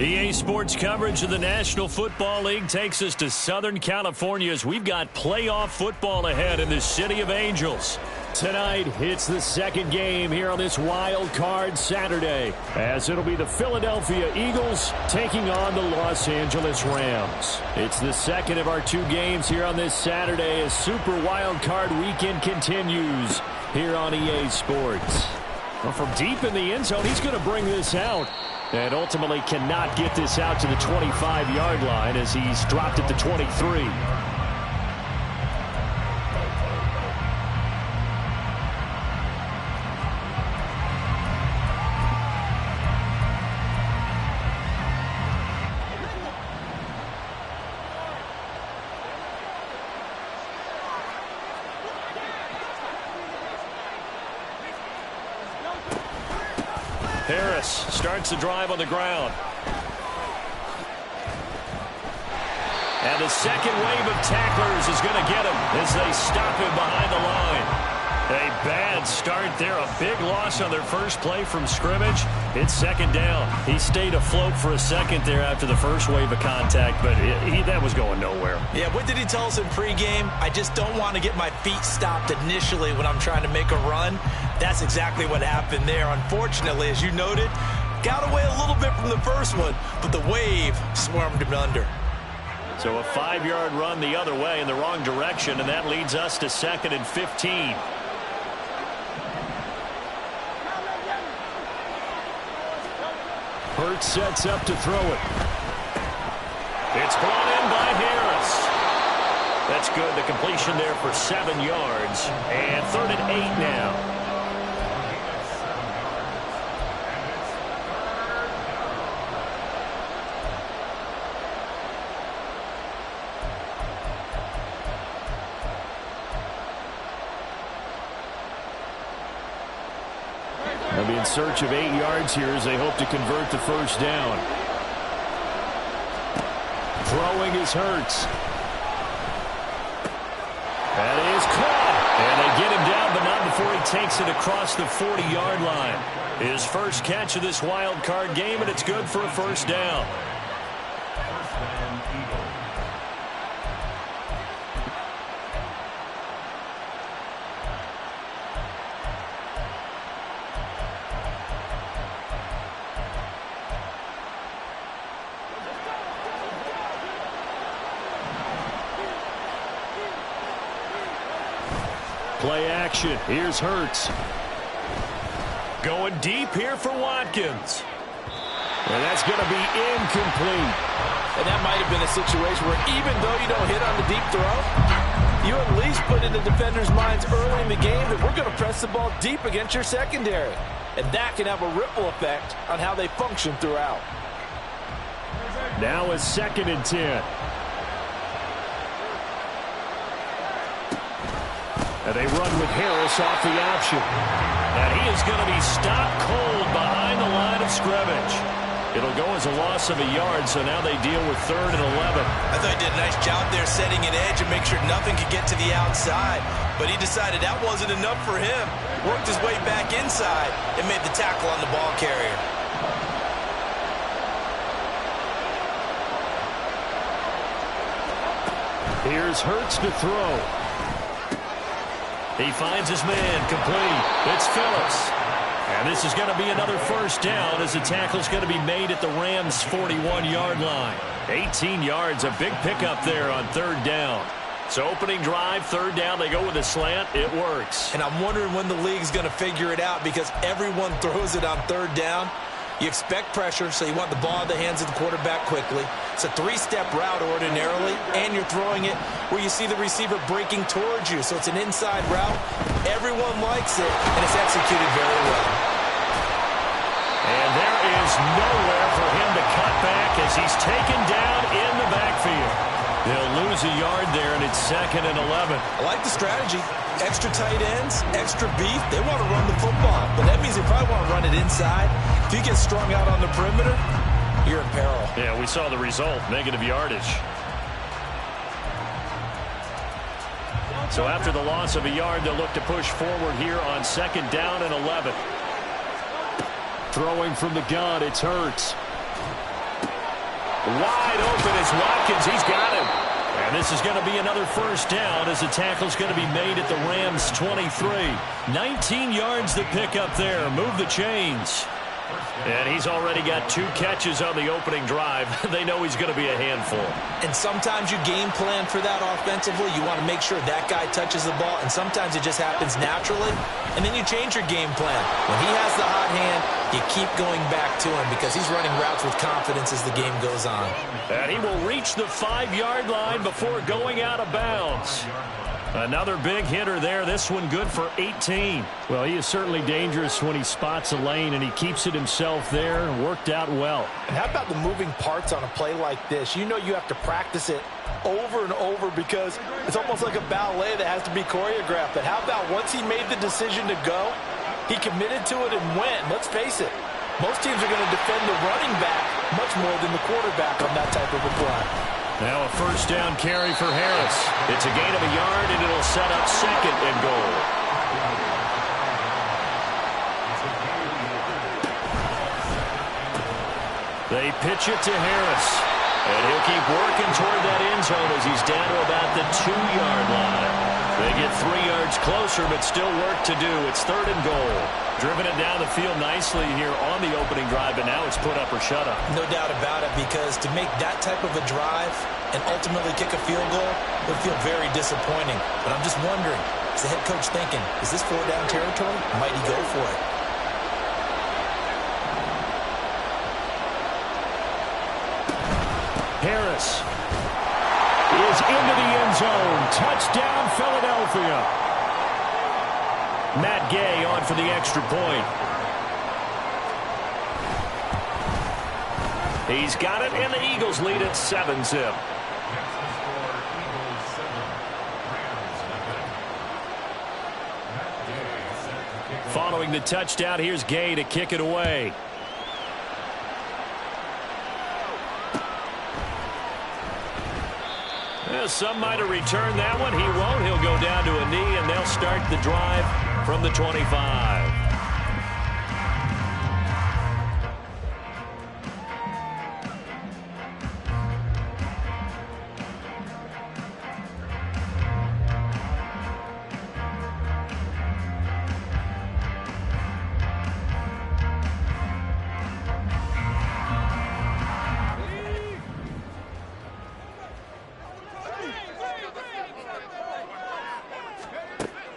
EA Sports coverage of the National Football League takes us to Southern California as we've got playoff football ahead in the City of Angels. Tonight, it's the second game here on this wild card Saturday, as it'll be the Philadelphia Eagles taking on the Los Angeles Rams. It's the second of our two games here on this Saturday as Super Wild Card Weekend continues here on EA Sports. Well, from deep in the end zone, he's going to bring this out. And ultimately cannot get this out to the 25-yard line as he's dropped it to 23. Harris starts the drive on the ground. And the second wave of tacklers is going to get him as they stop him behind the line. A bad start there. A big loss on their first play from scrimmage. It's second down. He stayed afloat for a second there after the first wave of contact, but that was going nowhere. Yeah, what did he tell us in pregame? I just don't want to get my feet stopped initially when I'm trying to make a run. That's exactly what happened there. Unfortunately, as you noted, got away a little bit from the first one, but the wave swarmed him under. So a 5-yard run the other way in the wrong direction, and that leads us to 2nd and 15. Hurts sets up to throw it. It's brought in by Harris. That's good. The completion there for 7 yards. And 3rd and 8 now. They'll be in search of 8 yards here as they hope to convert the first down. Throwing is Hurts. That is caught. And they get him down, but not before he takes it across the 40-yard line. His first catch of this wild card game, and it's good for a first down. Play action. Here's Hurts. Going deep here for Watkins. And that's going to be incomplete. And that might have been a situation where even though you don't hit on the deep throw, you at least put in the defender's minds early in the game that we're going to press the ball deep against your secondary. And that can have a ripple effect on how they function throughout. Now a 2nd and 10. And they run with Harris off the option. And he is going to be stopped cold behind the line of scrimmage. It'll go as a loss of a yard, so now they deal with 3rd and 11. I thought he did a nice job there setting an edge and make sure nothing could get to the outside. But he decided that wasn't enough for him. Worked his way back inside and made the tackle on the ball carrier. Here's Hurts to throw. He finds his man, complete. It's Phillips. And this is going to be another first down as the tackle's going to be made at the Rams' 41-yard line. 18 yards, a big pickup there on 3rd down. So opening drive, 3rd down, they go with a slant. It works. And I'm wondering when the league's going to figure it out because everyone throws it on 3rd down. You expect pressure, so you want the ball in the hands of the quarterback quickly. It's a 3-step route ordinarily, and you're throwing it where you see the receiver breaking towards you. So it's an inside route. Everyone likes it, and it's executed very well. And there is nowhere for him to cut back as he's taken down in the backfield. They'll lose a yard there, and it's 2nd and 11. I like the strategy. Extra tight ends, extra beef. They want to run the football, but that means they probably want to run it inside. If you get strung out on the perimeter, you're in peril. Yeah, we saw the result, negative yardage. So after the loss of a yard, they'll look to push forward here on 2nd down and 11. Throwing from the gun, it's Hurts. Wide open is Watkins. He's got him. And this is going to be another first down as the tackle's going to be made at the Rams' 23. 19 yards to pick up there. Move the chains. And he's already got 2 catches on the opening drive. They know he's going to be a handful. And sometimes you game plan for that offensively. You want to make sure that guy touches the ball, and sometimes it just happens naturally. And then you change your game plan. When he has the hot hand, you keep going back to him because he's running routes with confidence as the game goes on. And he will reach the 5-yard line before going out of bounds. Another big hitter there. This one good for 18. Well, he is certainly dangerous when he spots a lane, and he keeps it himself there. Worked out well. And how about the moving parts on a play like this? You know you have to practice it over and over because it's almost like a ballet that has to be choreographed. But how about once he made the decision to go, he committed to it and went. Let's face it, most teams are going to defend the running back much more than the quarterback on that type of a play. Now a first down carry for Harris. It's a gain of a yard, and it'll set up 2nd and goal. They pitch it to Harris. And he'll keep working toward that end zone as he's down to about the 2-yard line. They get 3 yards closer, but still work to do. It's 3rd and goal. Driven it down the field nicely here on the opening drive, but now it's put up or shut up. No doubt about it, because to make that type of a drive and ultimately kick a field goal would feel very disappointing. But I'm just wondering, is the head coach thinking, is this 4-down territory? Might he go for it? Harris is into the end zone. Touchdown, Philadelphia. Matt Gay on for the extra point. He's got it, and the Eagles lead at 7-zip. Following the touchdown, here's Gay to kick it away. Some might have returned that one. He won't. He'll go down to a knee, and they'll start the drive from the 25.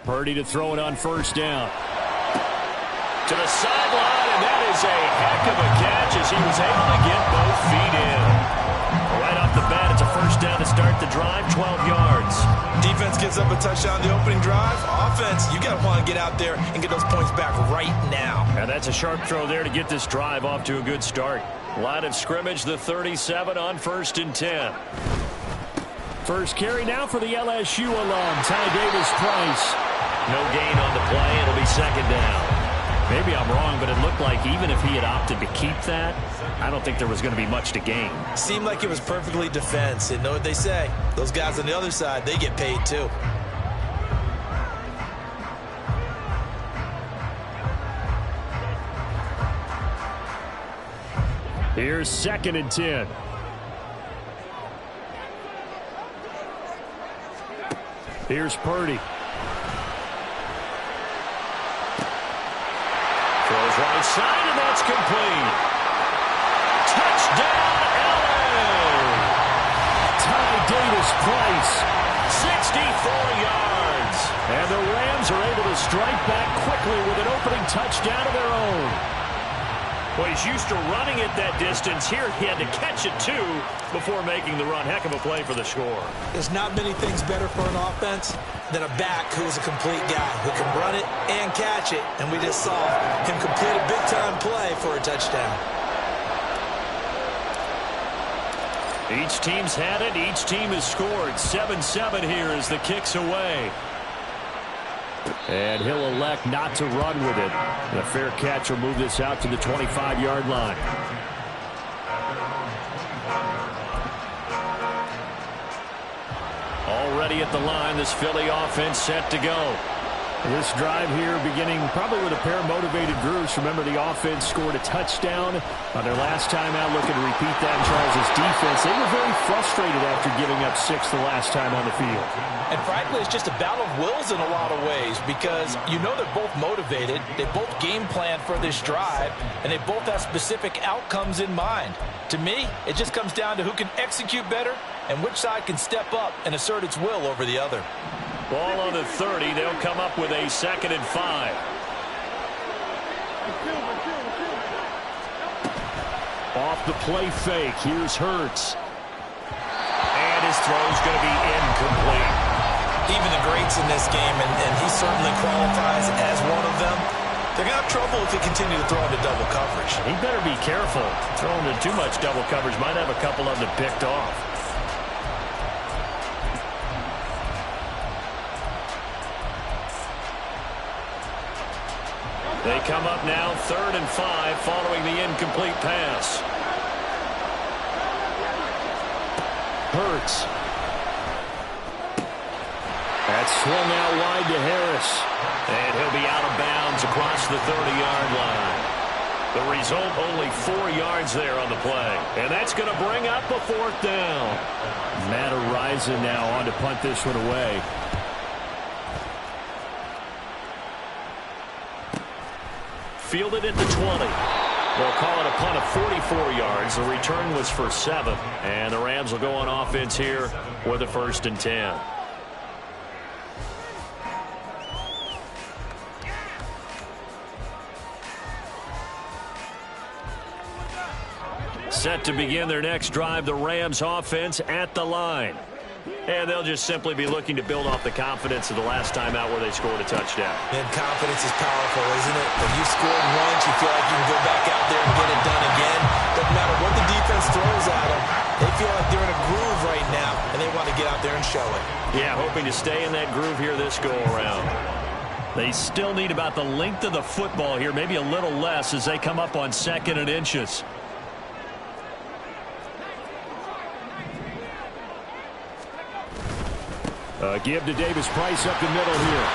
Purdy to throw it on first down. To the sideline, and that is a heck of a catch as he was able to get both feet in. Right off the bat, it's a first down to start the drive, 12 yards. Defense gives up a touchdown on the opening drive. Offense, you got to want to get out there and get those points back right now. And that's a sharp throw there to get this drive off to a good start. Line of scrimmage, the 37 on 1st and 10. First carry now for the LSU alum, Ty Davis-Price. No gain on the play. It'll be 2nd down. Maybe I'm wrong, but it looked like even if he had opted to keep that, I don't think there was going to be much to gain. Seemed like it was perfectly defense. And know what they say? Those guys on the other side, they get paid too. Here's 2nd and 10. Here's Purdy. Throws right side, and that's complete. Touchdown, LA! Ty Davis-Price, 64 yards. And the Rams are able to strike back quickly with an opening touchdown of their own. Well, he's used to running it that distance. Here he had to catch it, too, before making the run. Heck of a play for the score. There's not many things better for an offense than a back who is a complete guy who can run it and catch it. And we just saw him complete a big-time play for a touchdown. Each team's had it. Each team has scored. 7-7 here as the kick's away. And he'll elect not to run with it. The fair catch will move this out to the 25-yard line. Already at the line, this Philly offense set to go. This drive here beginning probably with a pair of motivated groups. Remember, the offense scored a touchdown on their last time out, looking to repeat that in Charles' defense. They were very frustrated after giving up 6 the last time on the field. And frankly, it's just a battle of wills in a lot of ways because you know they're both motivated, they both game plan for this drive, and they both have specific outcomes in mind. To me, it just comes down to who can execute better and which side can step up and assert its will over the other. Ball on the 30. They'll come up with a 2nd and 5. Off the play fake. Here's Hurts. And his throw's going to be incomplete. Even the greats in this game, and he certainly qualifies as one of them, they're going to have trouble if they continue to throw into double coverage. He better be careful. Throwing into too much double coverage might have a couple of them picked off. They come up now 3rd and 5 following the incomplete pass. Hurts. That's swung out wide to Harris. And he'll be out of bounds across the 30-yard line. The result, only 4 yards there on the play. And that's going to bring up a 4th down. Matt Araiza now on to punt this one away. Fielded at the 20. They'll call it a punt of 44 yards. The return was for 7. And the Rams will go on offense here with a 1st and 10. Set to begin their next drive, the Rams offense at the line. And they'll just simply be looking to build off the confidence of the last time out where they scored a touchdown. And confidence is powerful, isn't it? When you scored once, you feel like you can go back out there and get it done again. Doesn't matter what the defense throws at them. They feel like they're in a groove right now, and they want to get out there and show it. Yeah, hoping to stay in that groove here this go-around. They still need about the length of the football here, maybe a little less as they come up on 2nd and inches. Give to Davis-Price up the middle here.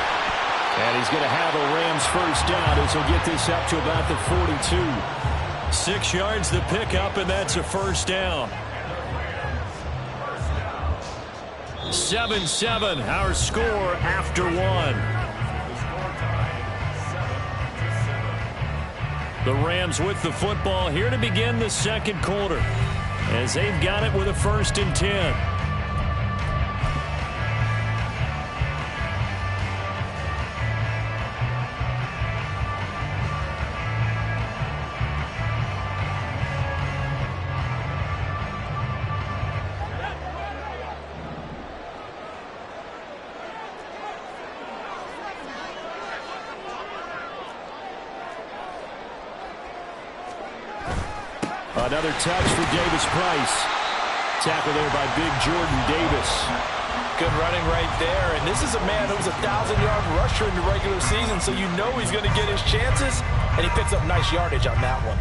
And he's going to have a Rams 1st down as he'll get this up to about the 42. 6 yards the pickup, and that's a 1st down. 7-7, our score after 1. The Rams with the football here to begin the 2nd quarter as they've got it with a 1st and 10. Another touch for Davis-Price. Tackle there by big Jordan Davis. Good running right there. And this is a man who was a 1,000-yard rusher in the regular season, so you know he's going to get his chances. And he picks up nice yardage on that one.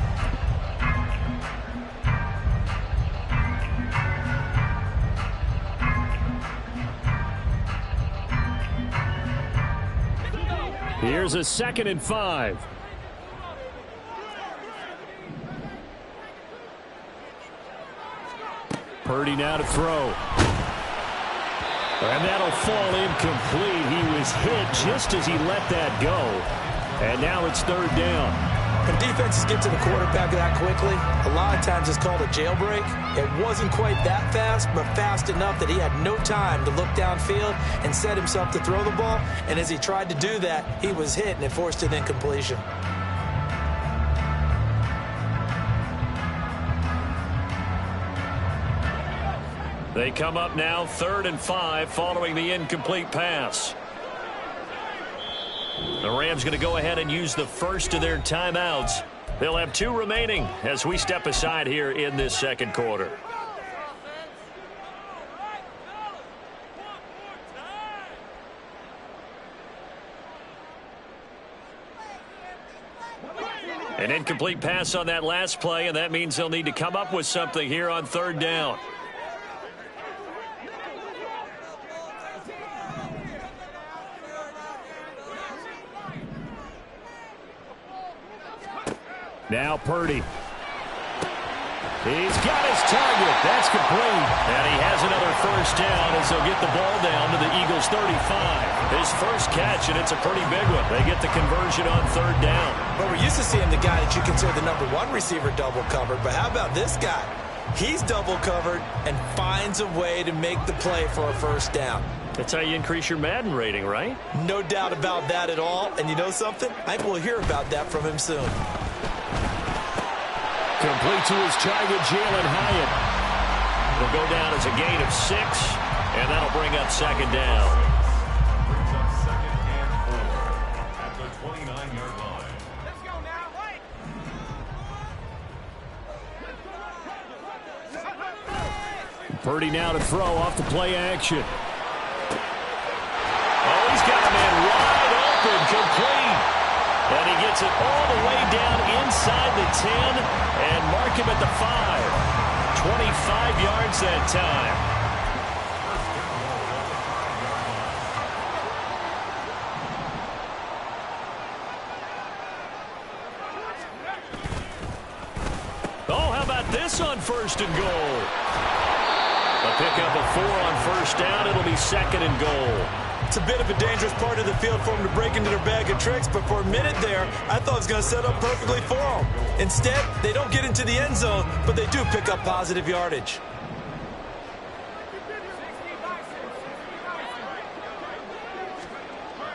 Here's a 2nd and 5. Purdy now to throw. And that'll fall incomplete. He was hit just as he let that go. And now it's 3rd down. When defenses get to the quarterback that quickly, a lot of times it's called a jailbreak. It wasn't quite that fast, but fast enough that he had no time to look downfield and set himself to throw the ball. And as he tried to do that, he was hit, and it forced an incompletion. They come up now 3rd and 5 following the incomplete pass. The Rams going to go ahead and use the first of their timeouts. They'll have 2 remaining as we step aside here in this 2nd quarter. An incomplete pass on that last play, and that means they'll need to come up with something here on 3rd down. Now Purdy. He's got his target. That's complete. And he has another first down as they'll get the ball down to the Eagles' 35. His first catch, and it's a pretty big one. They get the conversion on third down. But we're used to seeing the guy that you consider the #1 receiver double covered. But how about this guy? He's double covered and finds a way to make the play for a first down. That's how you increase your Madden rating, right? No doubt about that at all. And you know something? I think we'll hear about that from him soon. Complete to his target, Jalen Hyatt. It'll go down as a gain of 6, and that'll bring up second down. Brings up second and 4 at the 29-yard line. Let's go now, wait. Purdy now to throw off the play action. Oh, he's got a man wide open, complete. And he gets it all the way down inside the 10 and mark him at the 5. 25 yards that time. Oh, how about this on first and goal? A pickup of 4 on first down. It'll be second and goal. It's a bit of a dangerous part of the field for them to break into their bag of tricks, but for a minute there, I thought it was going to set up perfectly for them. Instead, they don't get into the end zone, but they do pick up positive yardage.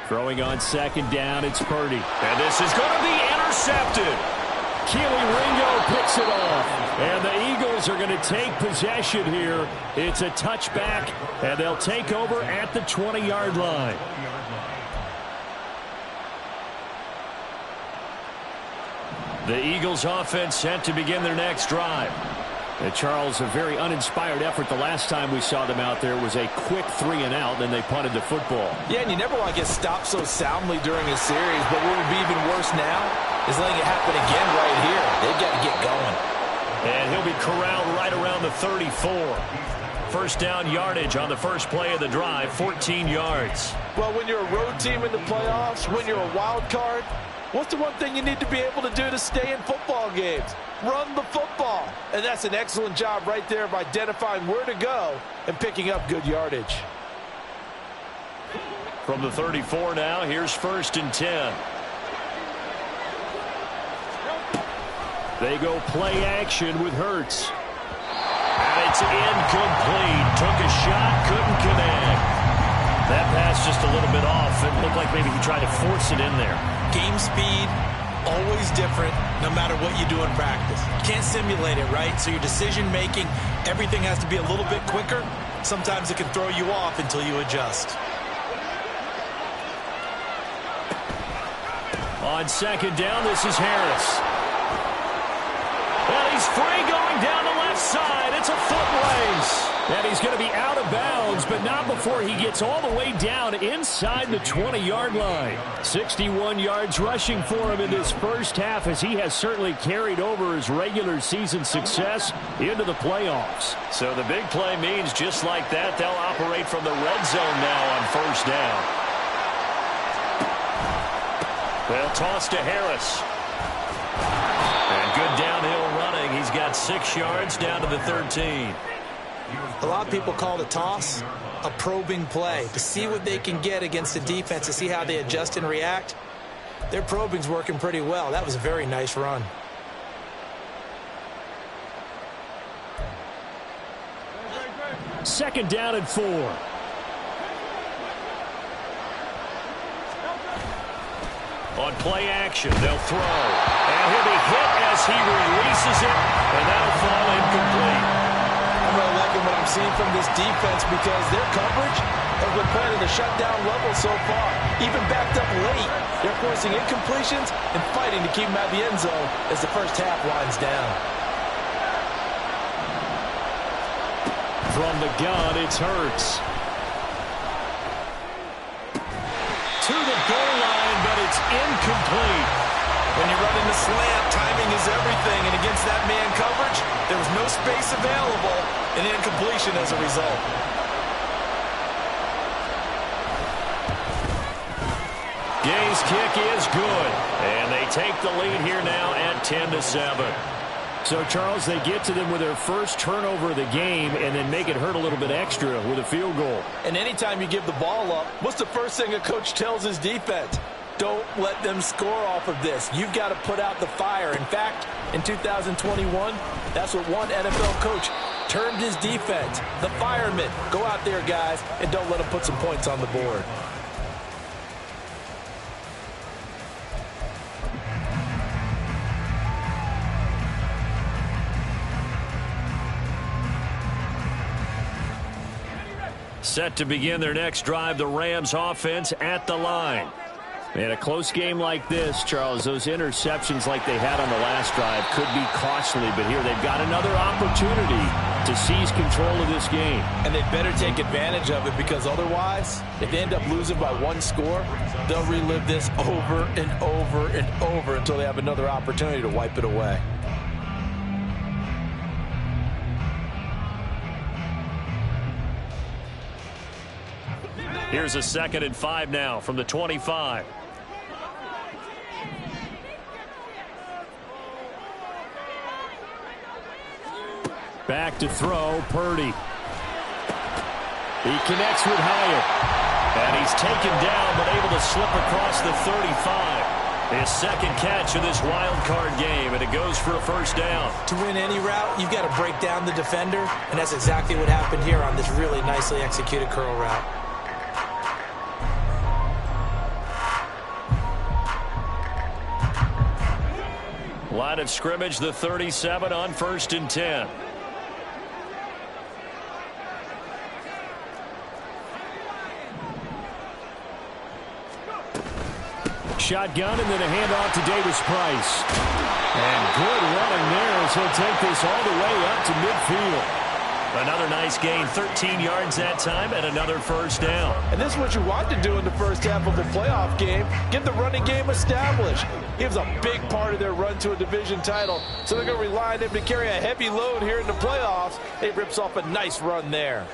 Throwing on second down, it's Purdy. And this is going to be intercepted. Keely Ringo picks it off. And the Eagles are going to take possession here. It's a touchback, and they'll take over at the 20-yard line. The Eagles offense set to begin their next drive. And Charles, a very uninspired effort the last time we saw them out there was a quick 3-and-out, then they punted the football. Yeah, and you never want to get stopped so soundly during a series, but what would be even worse now is letting it happen again right here. They've got to get going. And he'll be corralled right around the 34. First down yardage on the first play of the drive, 14 yards. Well, when you're a road team in the playoffs, when you're a wild card, what's the one thing you need to be able to do to stay in football games? Run the football. And that's an excellent job right there of identifying where to go and picking up good yardage. From the 34 now, here's first and 10. They go play action with Hurts. And it's incomplete. Took a shot, couldn't connect. That pass just a little bit off. It looked like maybe he tried to force it in there. Game speed, always different, no matter what you do in practice. You can't simulate it, right? So your decision-making, everything has to be a little bit quicker. Sometimes it can throw you off until you adjust. On second down, this is Harris. And he's free going down the left side. It's a foot race. And he's going to be out of bounds, but not before he gets all the way down inside the 20-yard line. 61 yards rushing for him in this first half, as he has certainly carried over his regular season success into the playoffs. So the big play means just like that, they'll operate from the red zone now on first down. They'll toss to Harris. And good downhill running. He's got 6 yards down to the 13. A lot of people call the toss a probing play, to see what they can get against the defense, to see how they adjust and react. Their probing's working pretty well. That was a very nice run. Second down and 4. On play action, they'll throw. And he'll be hit as he releases it, and that'll fall incomplete. I'm really liking what I'm seeing from this defense because their coverage has been playing at a shutdown level so far. Even backed up late, they're forcing incompletions and fighting to keep them out of the end zone as the first half winds down. From the gun, it's Hurts. To the goal line, but it's incomplete. When you run in the slant, timing is everything, and against that man coverage, there was no space available, and incompletion as a result. Gay's kick is good. And they take the lead here now at 10-7. So, Charles, they get to them with their first turnover of the game and then make it hurt a little bit extra with a field goal. And anytime you give the ball up, what's the first thing a coach tells his defense? Don't let them score off of this. You've got to put out the fire. In fact, in 2021, that's what one NFL coach termed his defense. The firemen. Go out there, guys, and don't let them put some points on the board. Set to begin their next drive, the Rams offense at the line. In a close game like this, Charles, those interceptions like they had on the last drive could be costly, but here they've got another opportunity to seize control of this game. And they better take advantage of it, because otherwise, if they end up losing by one score, they'll relive this over and over and over until they have another opportunity to wipe it away. Here's a 2nd and 5 now from the 25. Back to throw, Purdy. He connects with Hyatt. And he's taken down, but able to slip across the 35. His second catch of this wild card game, and it goes for a first down. To win any route, you've got to break down the defender, and that's exactly what happened here on this really nicely executed curl route. Line of scrimmage, the 37 on 1st and 10. Shotgun and then a handoff to Davis Price. And good running there as he'll take this all the way up to midfield. Another nice gain, 13 yards that time, and another first down. And this is what you want to do in the first half of a playoff game. Get the running game established. He was a big part of their run to a division title, so they're going to rely on him to carry a heavy load here in the playoffs. He rips off a nice run there.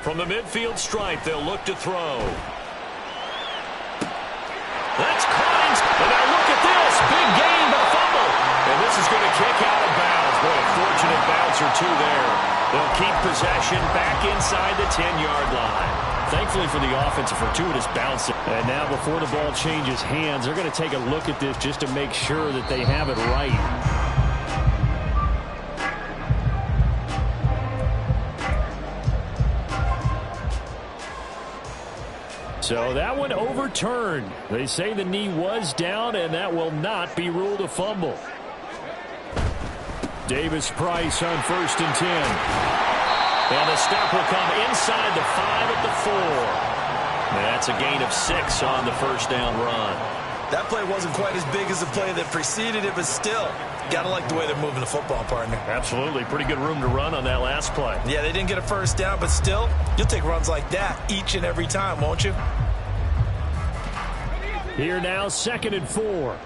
From the midfield stripe, they'll look to throw. That's Collins. And now look at this. Big gain, but a fumble. And this is going to kick out of bounds. Boy, a fortunate bounce or two there. They'll keep possession back inside the 10-yard line. Thankfully for the offense, a fortuitous bounce. And now before the ball changes hands, they're going to take a look at this just to make sure that they have it right. So that one overturned. They say the knee was down, and that will not be ruled a fumble. Davis Price on 1st and 10. And the stop will come inside the 5 at the 4. And that's a gain of 6 on the first down run. That play wasn't quite as big as the play that preceded it, but still, got to like the way they're moving the football, partner. Absolutely. Pretty good room to run on that last play. Yeah, they didn't get a first down, but still, you'll take runs like that each and every time, won't you? Here now, 2nd and 4.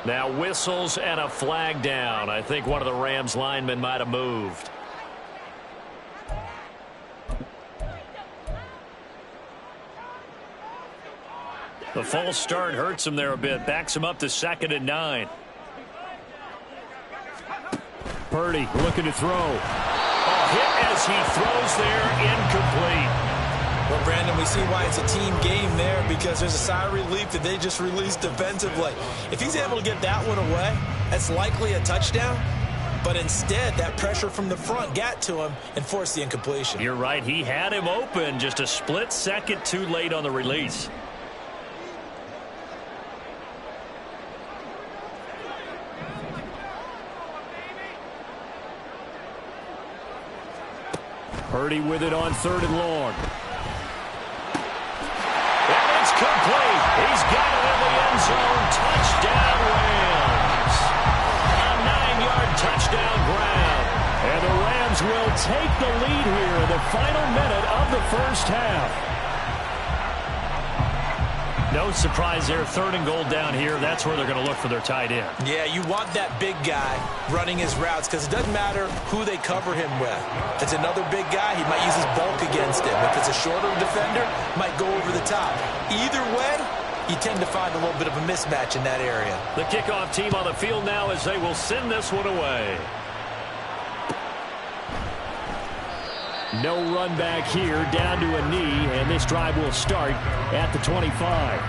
Now whistles and a flag down. I think one of the Rams linemen might have moved. The false start hurts him there a bit. Backs him up to 2nd and 9. Purdy looking to throw. Hit as he throws there, incomplete. Well, Brandon, we see why it's a team game there, because there's a sigh of relief that they just released defensively. If he's able to get that one away, that's likely a touchdown. But instead, that pressure from the front got to him and forced the incompletion. You're right. He had him open, just a split second too late on the release. Purdy with it on 3rd and long. And it's complete. He's got it in the end zone. Touchdown, Rams. A 9-yard touchdown grab. And the Rams will take the lead here in the final minute of the first half. No surprise there. 3rd and goal down here. That's where they're going to look for their tight end. Yeah, you want that big guy running his routes because it doesn't matter who they cover him with. If it's another big guy, he might use his bulk against him. If it's a shorter defender, might go over the top. Either way, you tend to find a little bit of a mismatch in that area. The kickoff team on the field now as they will send this one away. No run back here, down to a knee, and this drive will start at the 25.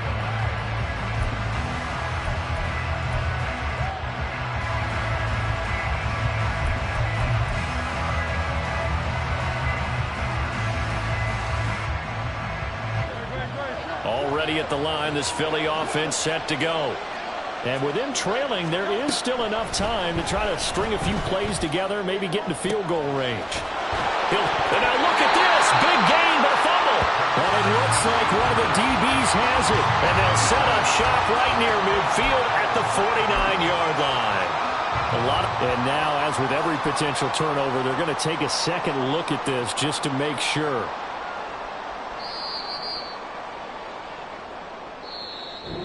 Already at the line, this Philly offense set to go. And with them trailing, there is still enough time to try to string a few plays together, maybe get into field goal range. And now look at this. Big gain, but a fumble. And it looks like one of the DBs has it. And they'll set up shop right near midfield at the 49-yard line. And now, as with every potential turnover, they're going to take a second look at this just to make sure.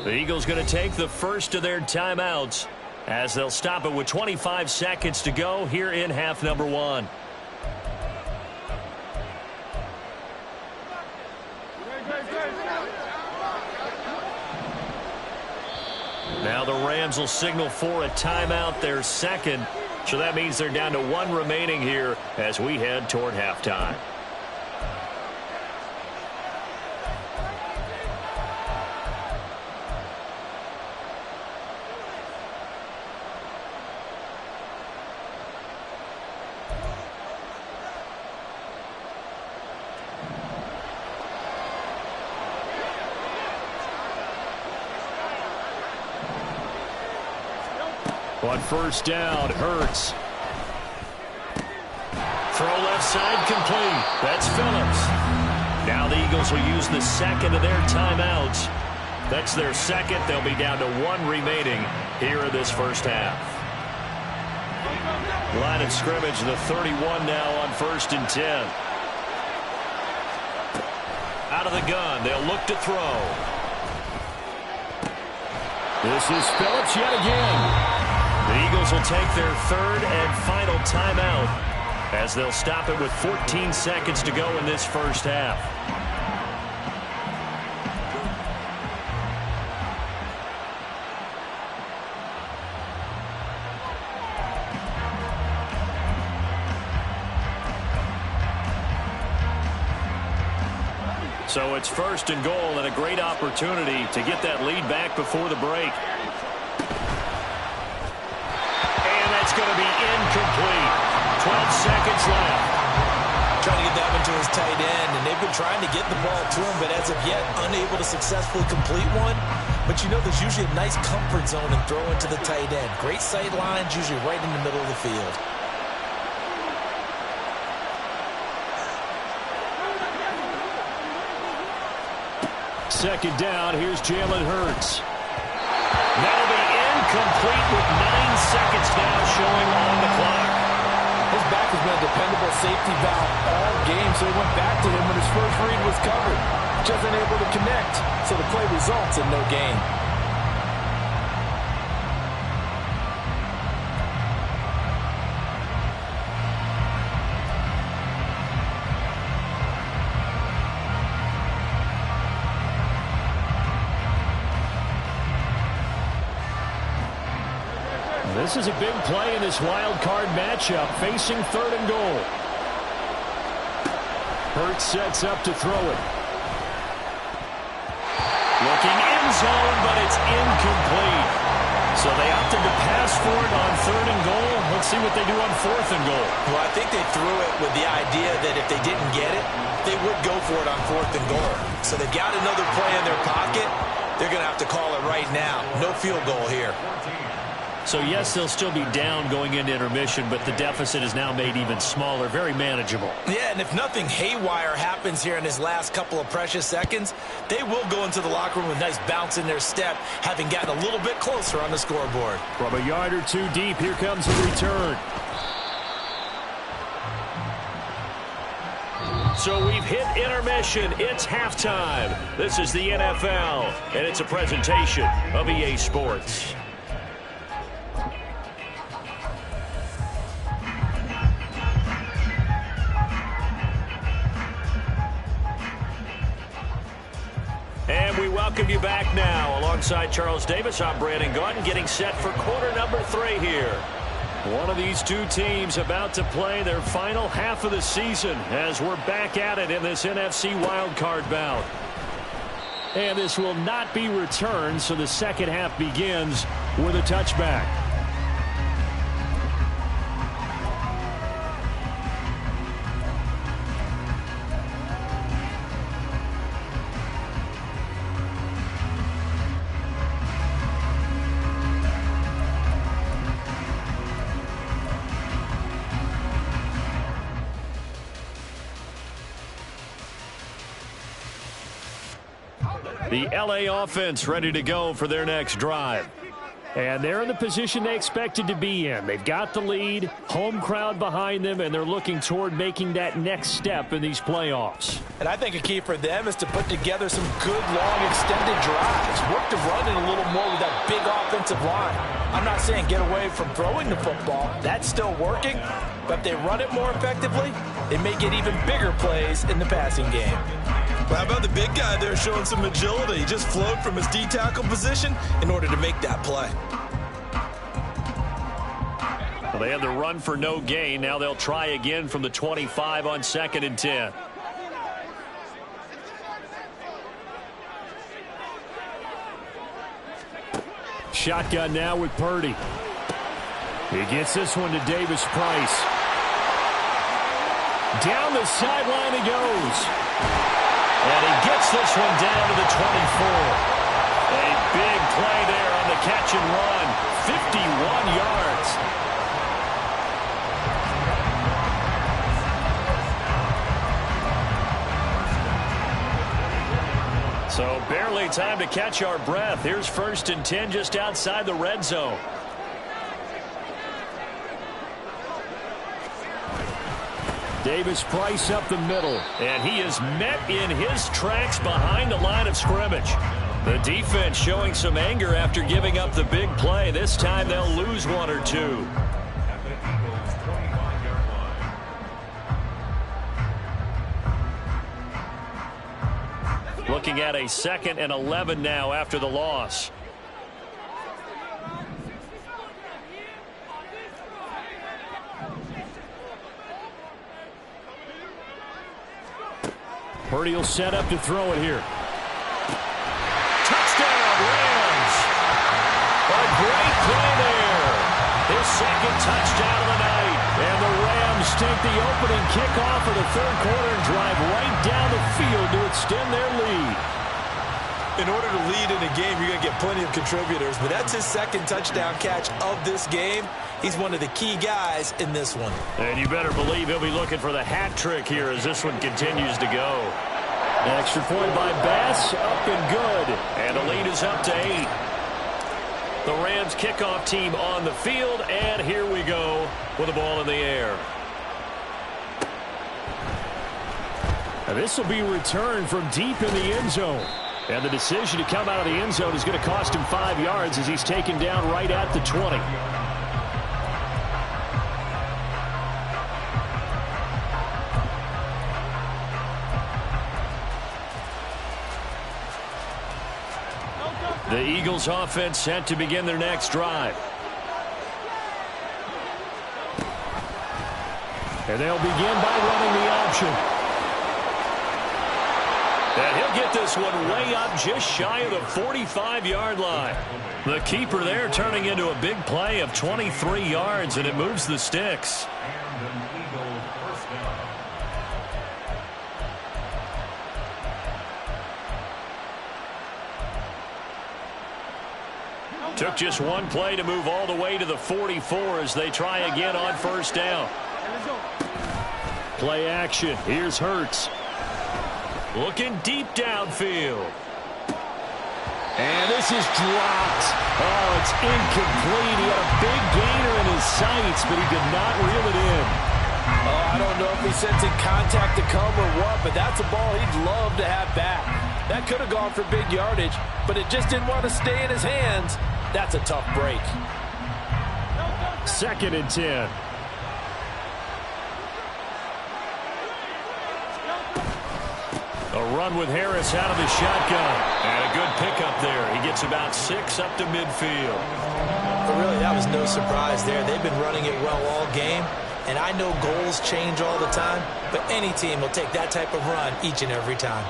The Eagles going to take the first of their timeouts as they'll stop it with 25 seconds to go here in half number 1. Now the Rams will signal for a timeout, their second. So that means they're down to 1 remaining here as we head toward halftime. On first down, Hurts. Throw left side complete. That's Phillips. Now the Eagles will use the second of their timeouts. That's their second. They'll be down to 1 remaining here in this first half. Line of scrimmage, the 31 now on 1st and 10. Out of the gun, they'll look to throw. This is Phillips yet again. The Eagles will take their 3rd and final timeout as they'll stop it with 14 seconds to go in this first half. So it's 1st and goal and a great opportunity to get that lead back before the break. It's going to be incomplete. 12 seconds left. Trying to get that one to his tight end, and they've been trying to get the ball to him, but as of yet, unable to successfully complete one. But you know, there's usually a nice comfort zone in throwing to the tight end. Great sight lines, usually right in the middle of the field. Second down, here's Jalen Hurts. That'll be incomplete with 9 seconds now showing on the clock. His back has been a dependable safety valve all game, so he went back to him when his first read was covered. Just unable to connect, so the play results in no gain. This is a big play in this wild card matchup, facing 3rd and goal. Hurts sets up to throw it. Looking end zone, but it's incomplete. So they opted to pass for it on 3rd and goal. Let's see what they do on 4th and goal. Well, I think they threw it with the idea that if they didn't get it, they would go for it on 4th and goal. So they've got another play in their pocket. They're going to have to call it right now. No field goal here. So, yes, they'll still be down going into intermission, but the deficit is now made even smaller, very manageable. Yeah, and if nothing haywire happens here in his last couple of precious seconds, they will go into the locker room with a nice bounce in their step, having gotten a little bit closer on the scoreboard. From a yard or 2 deep, here comes the return. So we've hit intermission. It's halftime. This is the NFL, and it's a presentation of EA Sports. And we welcome you back now. Alongside Charles Davis, I'm Brandon Gaudin, getting set for quarter number 3 here. One of these two teams about to play their final half of the season as we're back at it in this NFC wildcard bout. And this will not be returned, so the second half begins with a touchback. The LA offense ready to go for their next drive. And they're in the position they expected to be in. They've got the lead, home crowd behind them, and they're looking toward making that next step in these playoffs. And I think a key for them is to put together some good, long, extended drives. Work to run it a little more with that big offensive line. I'm not saying get away from throwing the football. That's still working. But if they run it more effectively, they may get even bigger plays in the passing game. How about the big guy there showing some agility? He just flowed from his D-tackle position in order to make that play. Well, they had the run for no gain. Now they'll try again from the 25 on 2nd and 10. Shotgun now with Purdy. He gets this one to Davis Price. Down the sideline he goes. And he gets this one down to the 24. A big play there on the catch and run. 51 yards. So barely time to catch our breath. Here's 1st and 10 just outside the red zone. Davis Price up the middle, and he is met in his tracks behind the line of scrimmage. The defense showing some anger after giving up the big play. This time they'll lose 1 or 2. Looking at a 2nd and 11 now after the loss. Purdy will set up to throw it here. Touchdown, Rams. A great play there. His 2nd touchdown of the night. And the Rams take the opening kickoff of the 3rd quarter and drive right down the field to extend their lead. In order to lead in a game, you're going to get plenty of contributors, but that's his 2nd touchdown catch of this game. He's one of the key guys in this one. And you better believe he'll be looking for the hat trick here as this one continues to go. Extra point by Bass, up and good. And the lead is up to 8. The Rams kickoff team on the field, and here we go with the ball in the air. And this will be returned from deep in the end zone. And the decision to come out of the end zone is going to cost him 5 yards as he's taken down right at the 20. The Eagles offense set to begin their next drive. And they'll begin by running the option. And he'll get this one way up just shy of the 45-yard line. The keeper there turning into a big play of 23 yards, and it moves the sticks. Took just one play to move all the way to the 44 as they try again on 1st down. Play action. Here's Hurts. Looking deep downfield. And this is dropped. Oh, it's incomplete. He had a big gainer in his sights, but he did not reel it in. Oh, I don't know if he's sensing contact to come or what, but that's a ball he'd love to have back. That could have gone for big yardage, but it just didn't want to stay in his hands. That's a tough break. 2nd and 10. A run with Harris out of the shotgun. And a good pickup there. He gets about 6 up to midfield. But really, that was no surprise there. They've been running it well all game. And I know goals change all the time, but any team will take that type of run each and every time.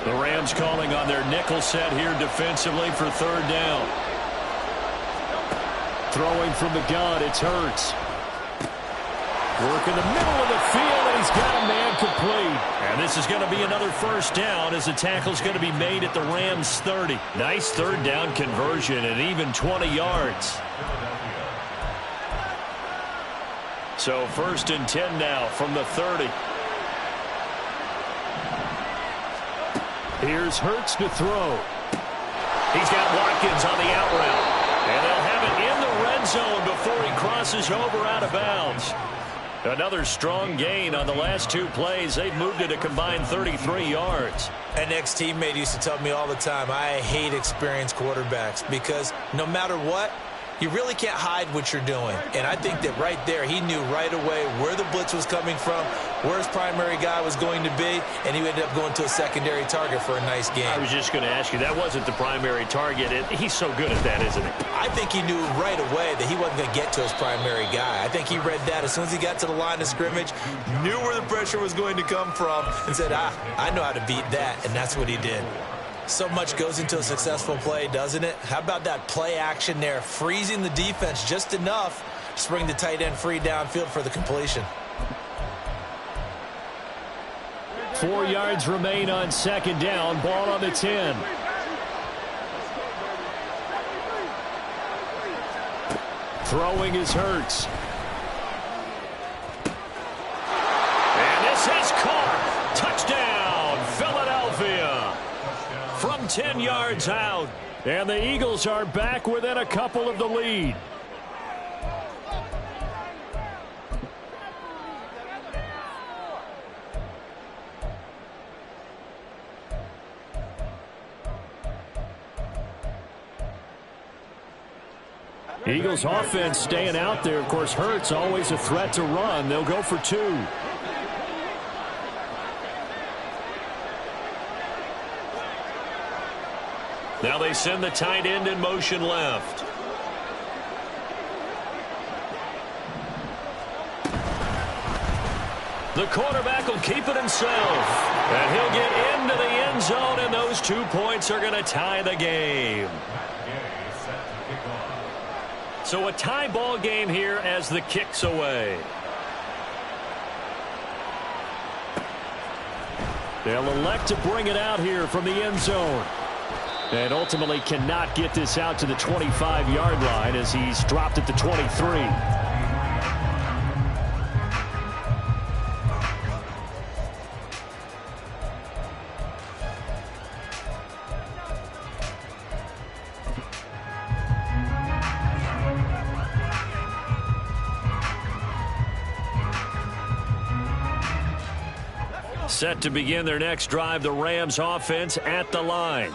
The Rams calling on their nickel set here defensively for 3rd down. Throwing from the gun, it's Hurts. Work in the middle of the field, and he's got a man complete. And this is going to be another 1st down as the tackle's going to be made at the Rams' 30. Nice 3rd down conversion and even 20 yards. So 1st and 10 now from the 30. Here's Hurts to throw. He's got Watkins on the out route. And they'll have it in the red zone before he crosses over out of bounds. Another strong gain on the last 2 plays. They've moved it a combined 33 yards. An ex-teammate used to tell me all the time, I hate experienced quarterbacks because no matter what, you really can't hide what you're doing. And I think that right there, he knew right away where the blitz was coming from, where his primary guy was going to be, and he ended up going to a secondary target for a nice game. I was just going to ask you, that wasn't the primary target. He's so good at that, isn't he? I think he knew right away that he wasn't going to get to his primary guy. I think he read that as soon as he got to the line of scrimmage, knew where the pressure was going to come from, and said, I know how to beat that, and that's what he did. So much goes into a successful play, doesn't it? How about that play action there, freezing the defense just enough to bring the tight end free downfield for the completion. 4 yards remain on 2nd down. Ball on the 10. Throwing is Hurts. And this is caught. Touchdown, Philadelphia. From 10 yards out. And the Eagles are back within a couple of the lead. Eagles offense staying out there. Of course, Hurts always a threat to run. They'll go for 2. Now they send the tight end in motion left. The quarterback will keep it himself. And he'll get into the end zone, and those 2 points are going to tie the game. So a tie ball game here as the kick's away. They'll elect to bring it out here from the end zone. And ultimately cannot get this out to the 25-yard line as he's dropped at the 23. Set to begin their next drive, the Rams offense at the line.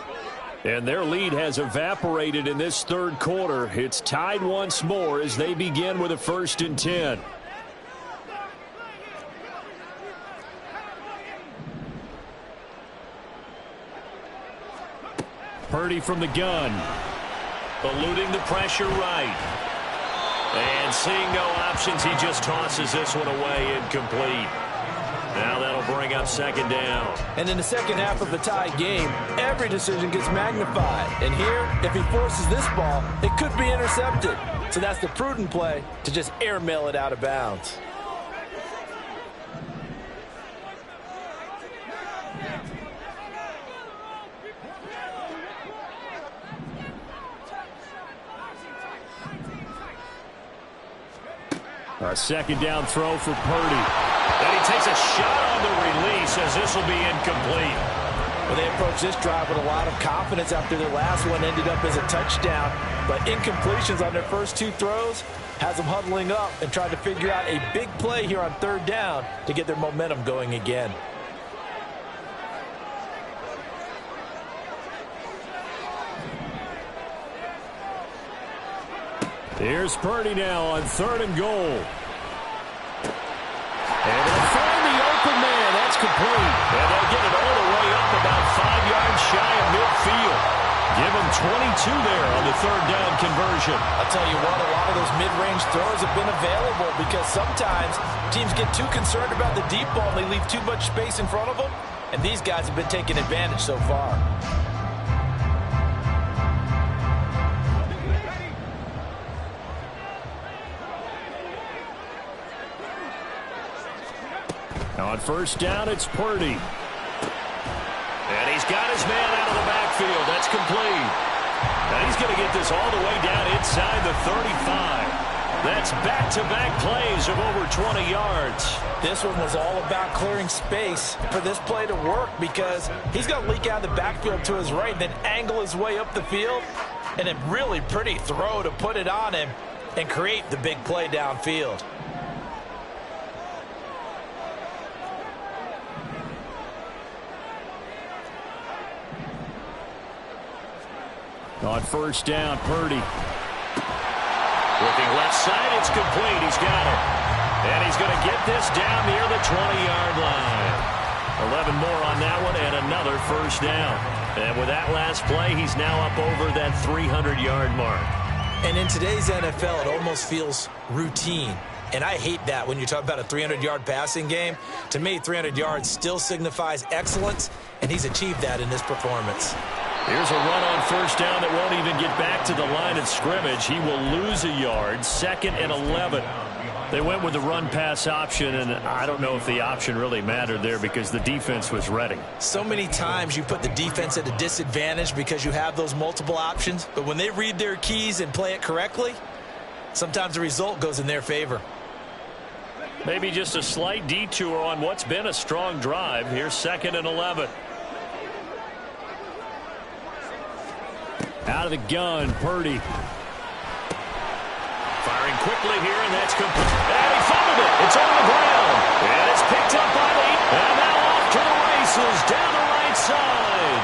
And their lead has evaporated in this 3rd quarter. It's tied once more as they begin with a 1st and 10. Purdy from the gun. Eluding the pressure right. And seeing no options, he just tosses this one away incomplete. Now that'll bring up 2nd down. And in the second half of the tie game, every decision gets magnified. And here, if he forces this ball, it could be intercepted. So that's the prudent play to just airmail it out of bounds. A 2nd down throw for Purdy. And he takes a shot on the release as this will be incomplete. Well, they approached this drive with a lot of confidence after their last one ended up as a touchdown. But incompletions on their first 2 throws has them huddling up and trying to figure out a big play here on 3rd down to get their momentum going again. Here's Purdy now on 3rd and goal. And they'll find the open man. That's complete. And they'll get it all the way up about 5 yards shy of midfield. Give him 22 there on the 3rd down conversion. I'll tell you what, a lot of those mid-range throws have been available because sometimes teams get too concerned about the deep ball and they leave too much space in front of them. And these guys have been taking advantage so far. On 1st down, it's Purdy. And he's got his man out of the backfield. That's complete. And he's going to get this all the way down inside the 35. That's back-to-back plays of over 20 yards. This one was all about clearing space for this play to work because he's going to leak out of the backfield to his right and then angle his way up the field. And a really pretty throw to put it on him and create the big play downfield. On 1st down, Purdy. Looking left side, it's complete. He's got it. And he's going to get this down near the 20-yard line. 11 more on that one and another 1st down. And with that last play, he's now up over that 300-yard mark. And in today's NFL, it almost feels routine. And I hate that when you talk about a 300-yard passing game. To me, 300 yards still signifies excellence, and he's achieved that in this performance. Here's a run on 1st down that won't even get back to the line of scrimmage. He will lose a yard. 2nd and 11. They went with the run-pass option, and I don't know if the option really mattered there because the defense was ready. So many times you put the defense at a disadvantage because you have those multiple options, but when they read their keys and play it correctly, sometimes the result goes in their favor. Maybe just a slight detour on what's been a strong drive. Here's 2nd and 11. Out of the gun, Purdy. Firing quickly here, and that's complete. And he fumbled it. It's on the ground. And it's picked up by Lee. And now off to the races down the right side.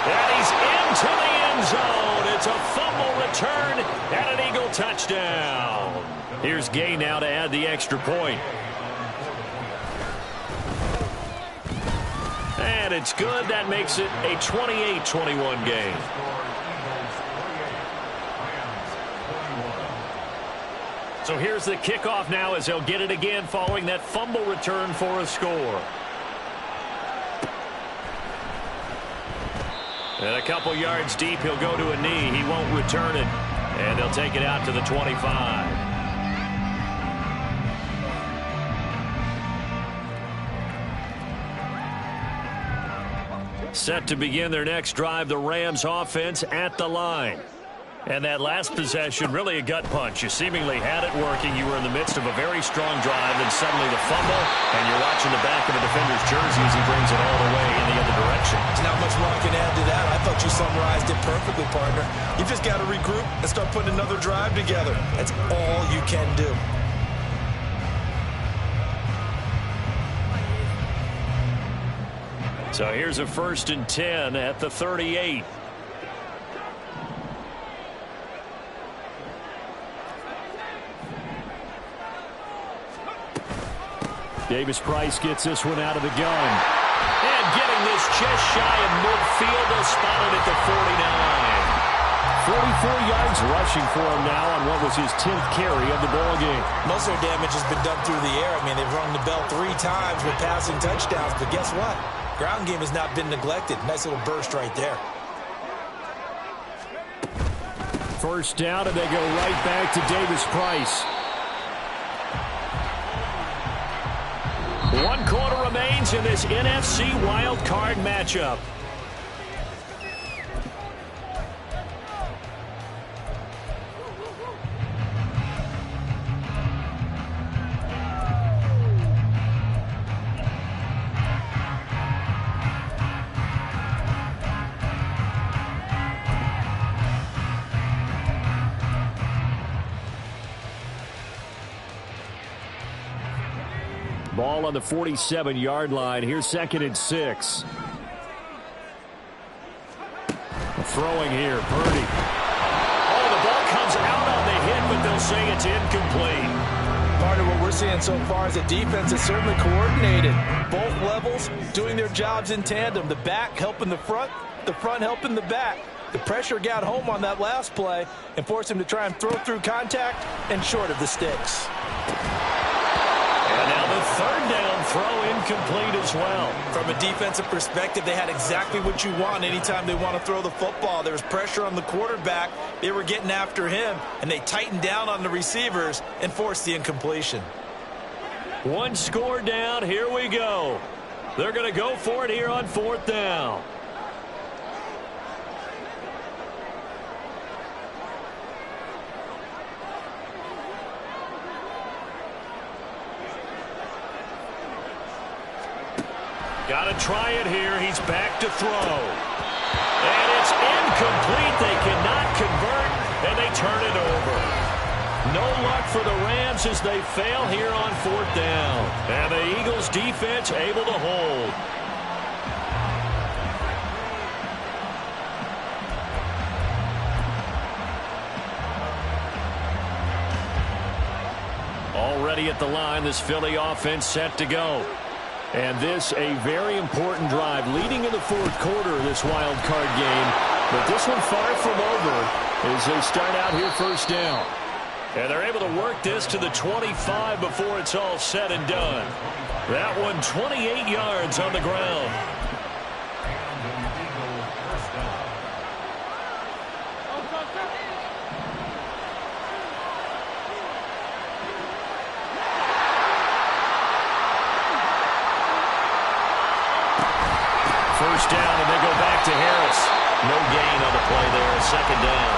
And he's into the end zone. It's a fumble return and an Eagle touchdown. Here's Gay now to add the extra point. And it's good. That makes it a 28-21 game. So here's the kickoff now as they'll get it again following that fumble return for a score. And a couple yards deep, he'll go to a knee. He won't return it. And they'll take it out to the 25. Set to begin their next drive, the Rams offense at the line. And that last possession, really a gut punch. You seemingly had it working. You were in the midst of a very strong drive, and suddenly the fumble, and you're watching the back of a defender's jersey as he brings it all the way in the other direction. There's not much more I can add to that. I thought you summarized it perfectly, partner. You just got to regroup and start putting another drive together. That's all you can do. So here's a 1st and 10 at the 38. Davis-Price gets this one out of the gun. And getting this just shy of midfield, they'll spot it at the 49. 44 yards rushing for him now on what was his 10th carry of the ball game. Most of their damage has been done through the air. I mean, they've rung the bell 3 times with passing touchdowns, but guess what? Ground game has not been neglected. Nice little burst right there. 1st down, and they go right back to Davis-Price. 1 quarter remains in this NFC wild card matchup. Ball on the 47-yard line. Here's 2nd and 6. Throwing here, Purdy. Oh, the ball comes out on the hit, but they'll say it's incomplete. Part of what we're seeing so far is the defense is certainly coordinated. Both levels doing their jobs in tandem. The back helping the front helping the back. The pressure got home on that last play and forced him to try and throw through contact and short of the sticks. And now the 3rd down throw incomplete as well. From a defensive perspective, they had exactly what you want anytime they want to throw the football. There was pressure on the quarterback. They were getting after him, and they tightened down on the receivers and forced the incompletion. 1 score down. Here we go. They're going to go for it here on 4th down. Got to try it here. He's back to throw. And it's incomplete. They cannot convert, and they turn it over. No luck for the Rams as they fail here on 4th down. And the Eagles defense able to hold. Already at the line, this Philly offense set to go. And this a very important drive leading in the 4th quarter of this wild card game. But this one far from over as they start out here 1st down. And they're able to work this to the 25 before it's all said and done. That one 28 yards on the ground. First down, and they go back to Harris. No gain on the play there, 2nd down.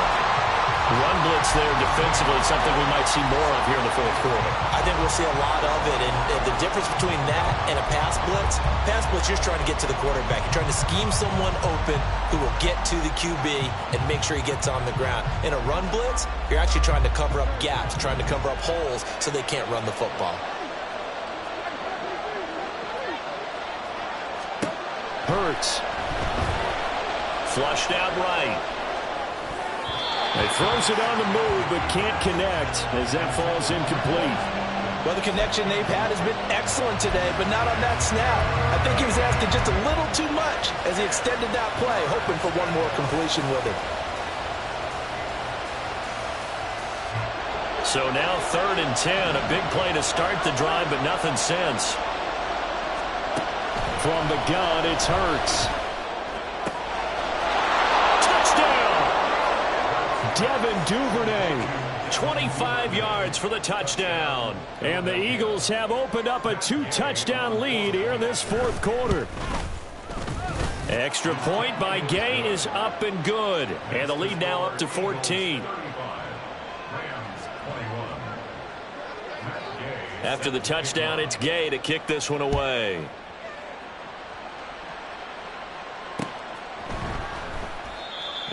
Run blitz there defensively, something we might see more of here in the 4th quarter. I think we'll see a lot of it, and the difference between that and a pass blitz, you're just trying to get to the quarterback. You're trying to scheme someone open who will get to the QB and make sure he gets on the ground. In a run blitz, you're actually trying to cover up gaps, trying to cover up holes so they can't run the football. Hurts. Flushed out right. He throws it on the move, but can't connect as that falls incomplete. Well, the connection they've had has been excellent today, but not on that snap. I think he was asking just a little too much as he extended that play, hoping for one more completion with it. So now 3rd and 10, a big play to start the drive, but nothing since. From the gun, it's Hurts. Touchdown! Devin Duvernay, 25 yards for the touchdown. And the Eagles have opened up a 2-touchdown lead here in this 4th quarter. Extra point by Gay is up and good. And the lead now up to 14. After the touchdown, it's Gay to kick this one away.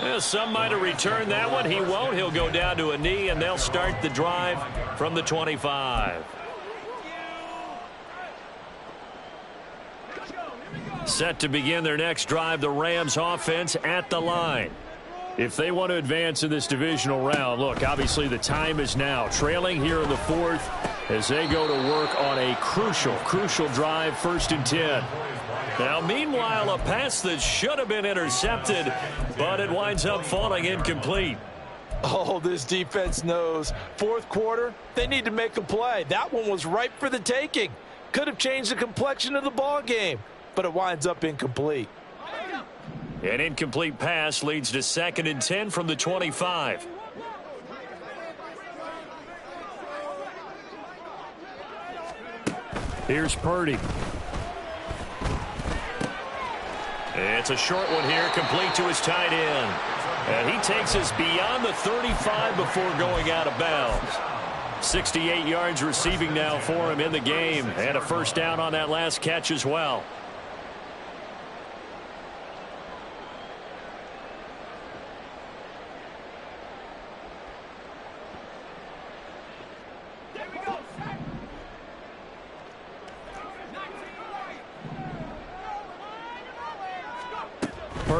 Well, some might have returned that one. He won't. He'll go down to a knee, and they'll start the drive from the 25. Set to begin their next drive, the Rams offense at the line. If they want to advance in this divisional round, look, obviously the time is now. Trailing here in the 4th as they go to work on a crucial drive, 1st and 10. Now, meanwhile, a pass that should have been intercepted, but it winds up falling incomplete. Oh, this defense knows. 4th quarter, they need to make a play. That one was ripe for the taking. Could have changed the complexion of the ball game, but it winds up incomplete. An incomplete pass leads to 2nd and 10 from the 25. Here's Purdy. It's a short one here, complete to his tight end. And he takes us beyond the 35 before going out of bounds. 68 yards receiving now for him in the game, and a 1st down on that last catch as well.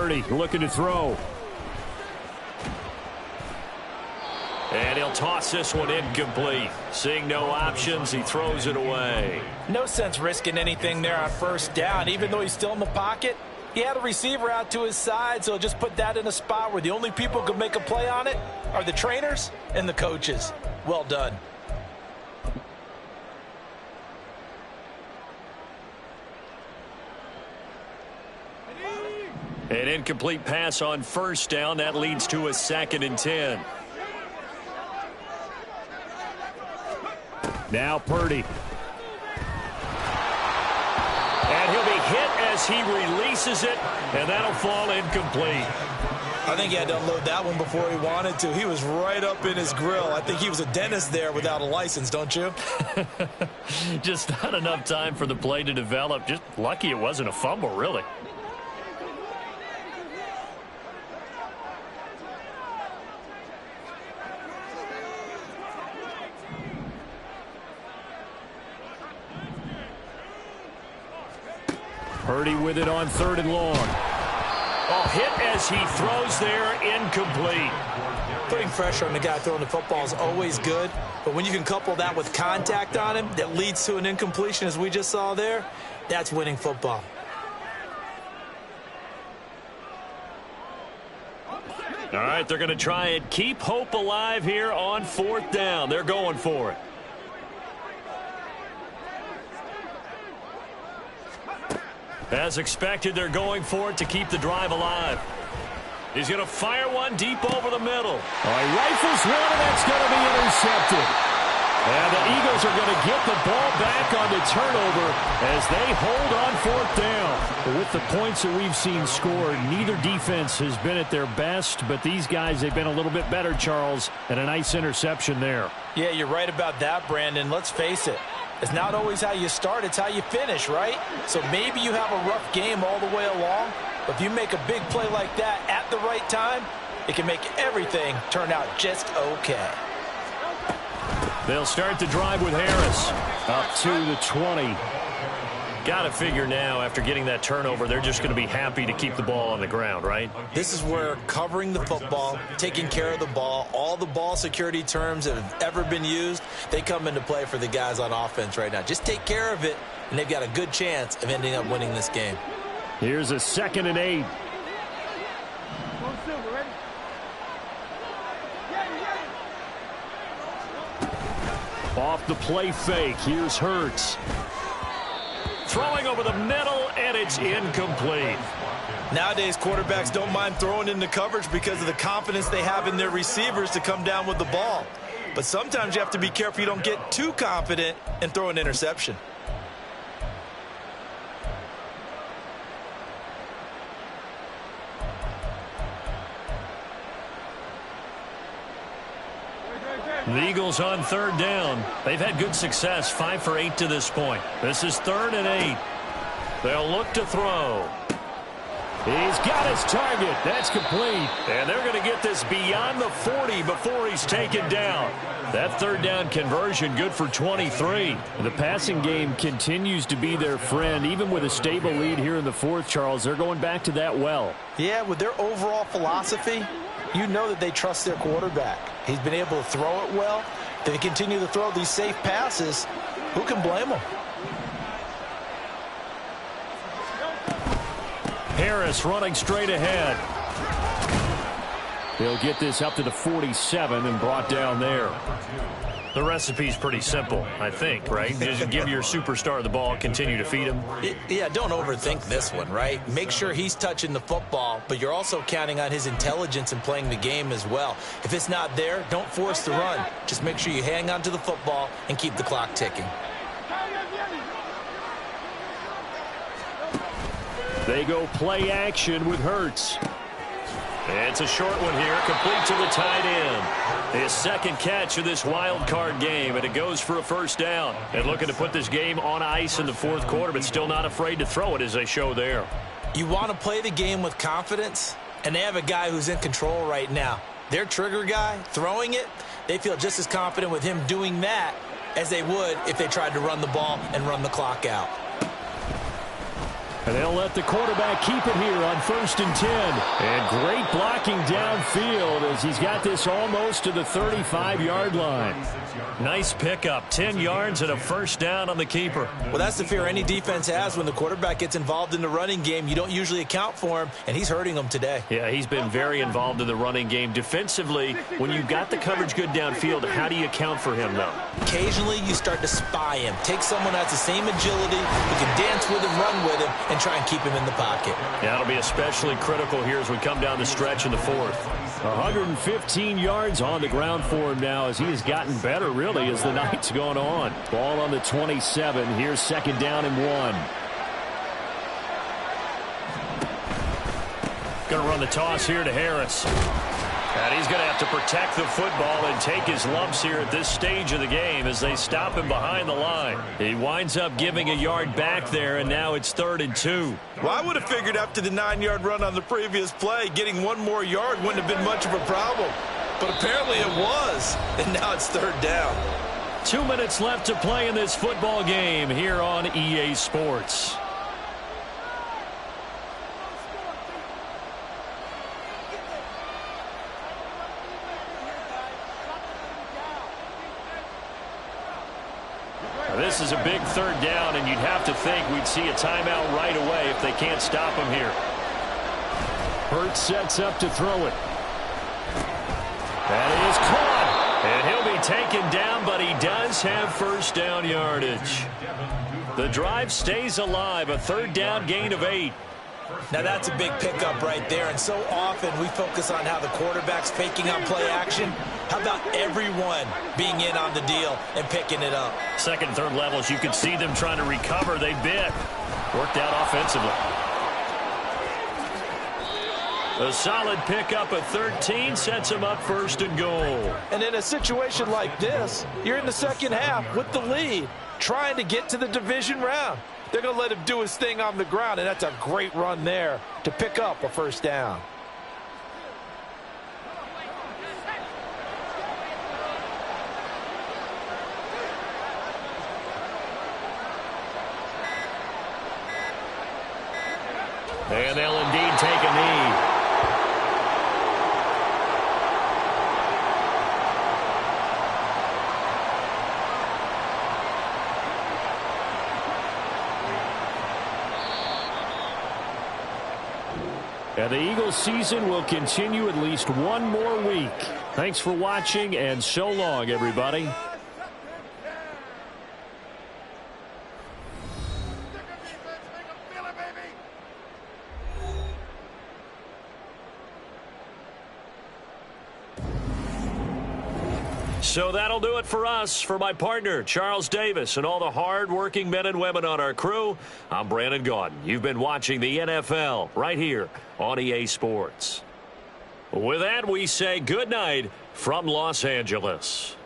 Purdy looking to throw. And he'll toss this one incomplete. Seeing no options, he throws it away. No sense risking anything there on first down. Even though he's still in the pocket, he had a receiver out to his side, so just put that in a spot where the only people who could make a play on it are the trainers and the coaches. Well done. An incomplete pass on first down. That leads to a 2nd and 10. Now Purdy. And he'll be hit as he releases it, and that'll fall incomplete. I think he had to unload that one before he wanted to. He was right up in his grill. I think he was a dentist there without a license, don't you? Just not enough time for the play to develop. Just lucky it wasn't a fumble, really. Purdy with it on 3rd and long. Oh, hit as he throws there, incomplete. Putting pressure on the guy throwing the football is always good, but when you can couple that with contact on him that leads to an incompletion, as we just saw there, that's winning football. All right, they're going to try and keep hope alive here on 4th down. They're going for it. As expected, they're going for it to keep the drive alive. He's going to fire one deep over the middle. He rifles one, and that's going to be intercepted. And the Eagles are going to get the ball back on the turnover as they hold on 4th down. With the points that we've seen scored, neither defense has been at their best, but these guys, they've been a little bit better, Charles, and a nice interception there. Yeah, you're right about that, Brandon. Let's face it. It's not always how you start, it's how you finish, right? So maybe you have a rough game all the way along, but if you make a big play like that at the right time, it can make everything turn out just okay. They'll start the drive with Harris. Up to the 20. Got to figure now, after getting that turnover, they're just going to be happy to keep the ball on the ground, right? This is where covering the football, taking care of the ball, all the ball security terms that have ever been used, they come into play for the guys on offense right now. Just take care of it, and they've got a good chance of ending up winning this game. Here's a 2nd and 8. Off the play fake, here's Hurts. Throwing over the middle, and it's incomplete. Nowadays, quarterbacks don't mind throwing into coverage because of the confidence they have in their receivers to come down with the ball. But sometimes you have to be careful you don't get too confident and throw an interception. The Eagles on 3rd down. They've had good success, 5 for 8 to this point. This is 3rd and 8. They'll look to throw. He's got his target. That's complete. And they're going to get this beyond the 40 before he's taken down. That 3rd down conversion good for 23. The passing game continues to be their friend. Even with a stable lead here in the 4th, Charles, they're going back to that well. Yeah, with their overall philosophy, you know that they trust their quarterback. He's been able to throw it well. They continue to throw these safe passes. Who can blame them? Harris running straight ahead. He'll get this up to the 47 and brought down there. The recipe's pretty simple, I think, right? Just give your superstar the ball, continue to feed him. Yeah, don't overthink this one, right? Make sure he's touching the football, but you're also counting on his intelligence in playing the game as well. If it's not there, don't force the run. Just make sure you hang on to the football and keep the clock ticking. They go play action with Hurts. It's a short one here, complete to the tight end. His 2nd catch of this wild card game, and it goes for a 1st down. And looking to put this game on ice in the 4th quarter, but still not afraid to throw it as they show there. You want to play the game with confidence, and they have a guy who's in control right now. Their trigger guy, throwing it, they feel just as confident with him doing that as they would if they tried to run the ball and run the clock out. And they'll let the quarterback keep it here on 1st and 10. And great blocking downfield as he's got this almost to the 35-yard line. Nice pickup, 10 yards and a first down on the keeper. Well, that's the fear any defense has when the quarterback gets involved in the running game. You don't usually account for him, and he's hurting them today. Yeah, he's been very involved in the running game. Defensively, when you've got the coverage good downfield, how do you account for him, though? Occasionally, you start to spy him. Take someone that has the same agility, who can dance with him, run with him, and try and keep him in the pocket. Yeah, it'll be especially critical here as we come down the stretch in the 4th. 115 yards on the ground for him now as he has gotten better, really, as the night's gone on. Ball on the 27. Here's 2nd down and 1. Going to run the toss here to Harris. And he's going to have to protect the football and take his lumps here at this stage of the game as they stop him behind the line. He winds up giving a yard back there, and now it's 3rd and 2. Well, I would have figured after the 9-yard run on the previous play, getting one more yard wouldn't have been much of a problem. But apparently it was, and now it's 3rd down. 2 minutes left to play in this football game here on EA Sports. This is a big 3rd down, and you'd have to think we'd see a timeout right away if they can't stop him here. Hurts sets up to throw it. That is caught, and he'll be taken down, but he does have first down yardage. The drive stays alive, a 3rd down gain of 8. Now that's a big pickup right there, and so often we focus on how the quarterback's faking on play action. How about everyone being in on the deal and picking it up? 2nd and 3rd levels, you could see them trying to recover. They bit. Worked out offensively. A solid pickup at 13 sets him up 1st and goal. And in a situation like this, you're in the 2nd half with the lead, trying to get to the division round. They're going to let him do his thing on the ground, and that's a great run there to pick up a first down. And they'll indeed take a knee. And the Eagles season will continue at least one more week. Thanks for watching, and so long, everybody. So that'll do it for us. For my partner, Charles Davis, and all the hard-working men and women on our crew, I'm Brandon Gaudin. You've been watching the NFL right here on EA Sports. With that, we say good night from Los Angeles.